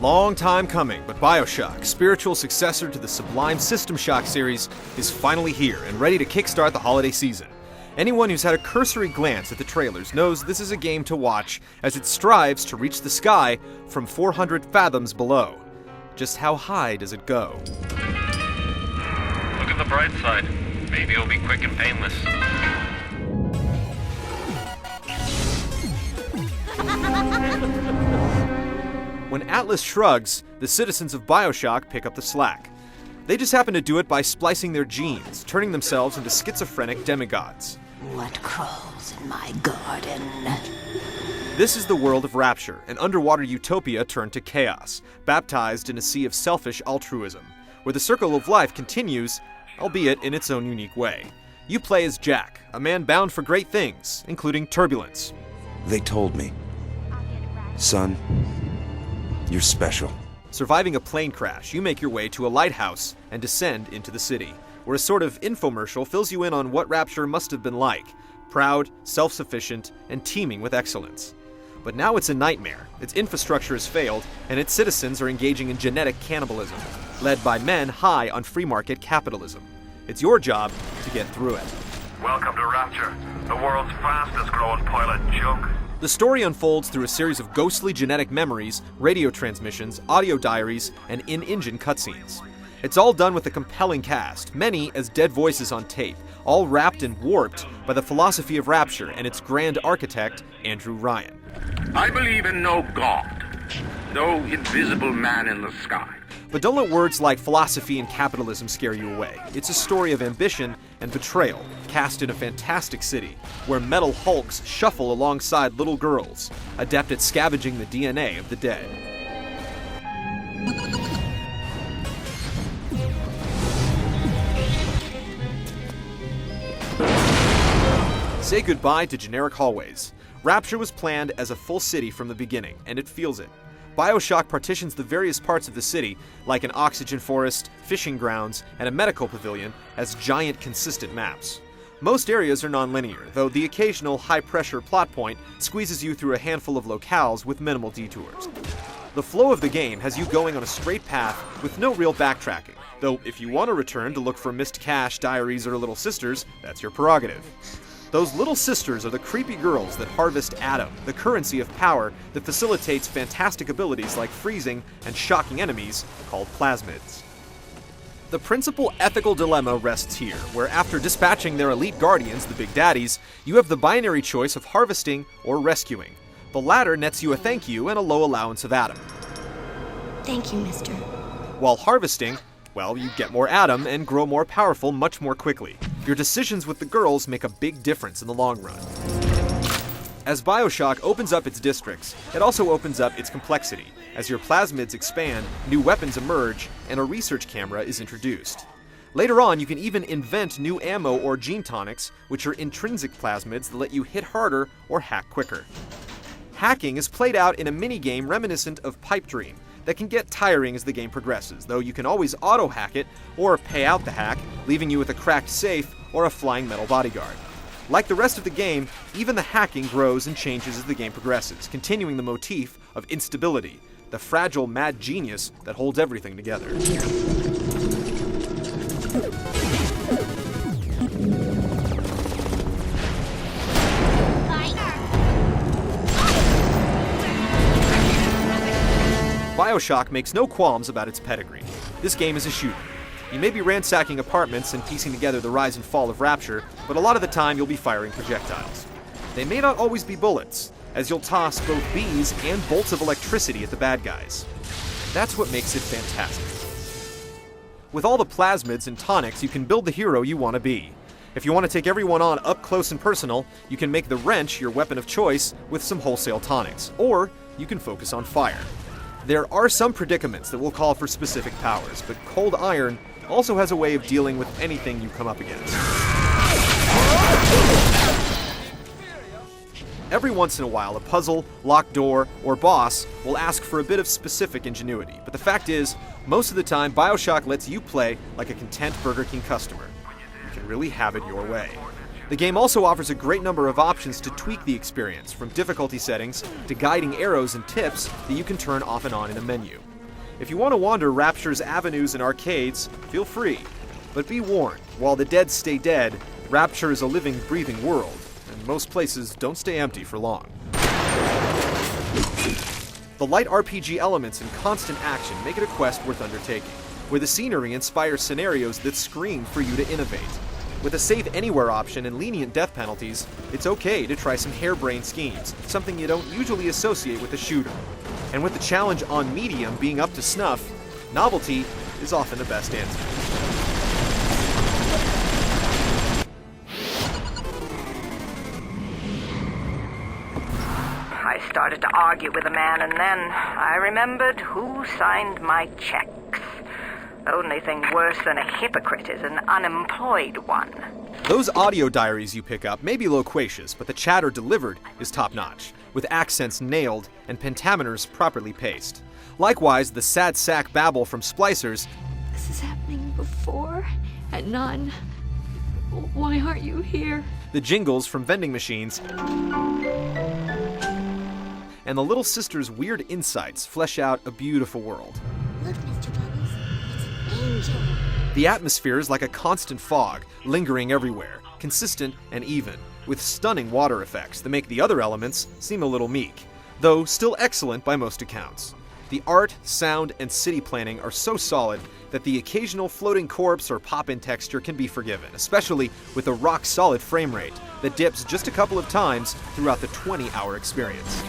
long time coming, but Bioshock, spiritual successor to the sublime System Shock series, is finally here and ready to kickstart the holiday season. Anyone who's had a cursory glance at the trailers knows this is a game to watch as it strives to reach the sky from 400 fathoms below. Just how high does it go? Look at the bright side. Maybe it'll be quick and painless. When Atlas shrugs, the citizens of Bioshock pick up the slack. They just happen to do it by splicing their genes, turning themselves into schizophrenic demigods. What crawls in my garden? This is the world of Rapture, an underwater utopia turned to chaos, baptized in a sea of selfish altruism, where the circle of life continues, albeit in its own unique way. You play as Jack, a man bound for great things, including turbulence. They told me, son, you're special. Surviving a plane crash, you make your way to a lighthouse and descend into the city, where a sort of infomercial fills you in on what Rapture must have been like: proud, self-sufficient, and teeming with excellence. But now it's a nightmare. Its infrastructure has failed, and its citizens are engaging in genetic cannibalism, led by men high on free market capitalism. It's your job to get through it. Welcome to Rapture, the world's fastest growing pile of junk. The story unfolds through a series of ghostly genetic memories, radio transmissions, audio diaries, and in-engine cutscenes. It's all done with a compelling cast, many as dead voices on tape, all wrapped and warped by the philosophy of Rapture and its grand architect, Andrew Ryan. I believe in no God, no invisible man in the sky. But don't let words like philosophy and capitalism scare you away. It's a story of ambition and betrayal, cast in a fantastic city, where metal hulks shuffle alongside little girls, adept at scavenging the DNA of the dead. Say goodbye to generic hallways. Rapture was planned as a full city from the beginning, and it feels it. Bioshock partitions the various parts of the city, like an oxygen forest, fishing grounds, and a medical pavilion, as giant, consistent maps. Most areas are non-linear, though the occasional high-pressure plot point squeezes you through a handful of locales with minimal detours. The flow of the game has you going on a straight path with no real backtracking, though if you want to return to look for missed cache, diaries, or little sisters, that's your prerogative. Those little sisters are the creepy girls that harvest Adam, the currency of power that facilitates fantastic abilities like freezing and shocking enemies called plasmids. The principal ethical dilemma rests here, where after dispatching their elite guardians, the Big Daddies, you have the binary choice of harvesting or rescuing. The latter nets you a thank you and a low allowance of Adam. Thank you, mister. While harvesting, well, you get more Adam and grow more powerful much more quickly. Your decisions with the girls make a big difference in the long run. As Bioshock opens up its districts, it also opens up its complexity. As your plasmids expand, new weapons emerge, and a research camera is introduced. Later on, you can even invent new ammo or gene tonics, which are intrinsic plasmids that let you hit harder or hack quicker. Hacking is played out in a mini-game reminiscent of Pipe Dream, that can get tiring as the game progresses, though you can always auto-hack it or pay out the hack, leaving you with a cracked safe or a flying metal bodyguard. Like the rest of the game, even the hacking grows and changes as the game progresses, continuing the motif of instability, the fragile mad genius that holds everything together. Bioshock makes no qualms about its pedigree. This game is a shooter. You may be ransacking apartments and piecing together the rise and fall of Rapture, but a lot of the time you'll be firing projectiles. They may not always be bullets, as you'll toss both bees and bolts of electricity at the bad guys. That's what makes it fantastic. With all the plasmids and tonics, you can build the hero you want to be. If you want to take everyone on up close and personal, you can make the wrench your weapon of choice with some wholesale tonics, or you can focus on fire. There are some predicaments that will call for specific powers, but Cold Iron also has a way of dealing with anything you come up against. Every once in a while, a puzzle, locked door, or boss will ask for a bit of specific ingenuity, but the fact is, most of the time, Bioshock lets you play like a content Burger King customer. You can really have it your way. The game also offers a great number of options to tweak the experience, from difficulty settings to guiding arrows and tips that you can turn off and on in a menu. If you want to wander Rapture's avenues and arcades, feel free. But be warned, while the dead stay dead, Rapture is a living, breathing world, and most places don't stay empty for long. The light RPG elements and constant action make it a quest worth undertaking, where the scenery inspires scenarios that scream for you to innovate. With a save anywhere option and lenient death penalties, it's okay to try some harebrained schemes, something you don't usually associate with a shooter. And with the challenge on medium being up to snuff, novelty is often the best answer. I started to argue with a man, and then I remembered who signed my checks. The only thing worse than a hypocrite is an unemployed one. Those audio diaries you pick up may be loquacious, but the chatter delivered is top-notch, with accents nailed and pentameters properly paced. Likewise, the sad sack babble from splicers. This is happening before and none. Why aren't you here? The jingles from vending machines, and the little sister's weird insights flesh out a beautiful world. Look, Mr. Bubbles, it's an angel. The atmosphere is like a constant fog, lingering everywhere, consistent and even, with stunning water effects that make the other elements seem a little meek, though still excellent by most accounts. The art, sound, and city planning are so solid that the occasional floating corpse or pop-in texture can be forgiven, especially with a rock-solid frame rate that dips just a couple of times throughout the 20-hour experience.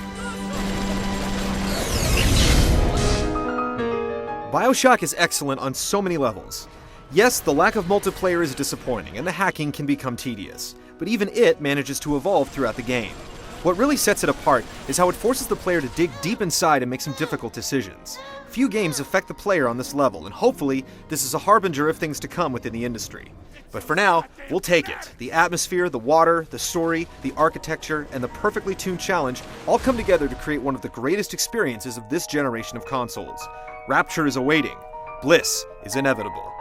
Bioshock is excellent on so many levels. Yes, the lack of multiplayer is disappointing, and the hacking can become tedious, but even it manages to evolve throughout the game. What really sets it apart is how it forces the player to dig deep inside and make some difficult decisions. Few games affect the player on this level, and hopefully this is a harbinger of things to come within the industry. But for now, we'll take it. The atmosphere, the water, the story, the architecture, and the perfectly tuned challenge all come together to create one of the greatest experiences of this generation of consoles. Rapture is awaiting. Bliss is inevitable.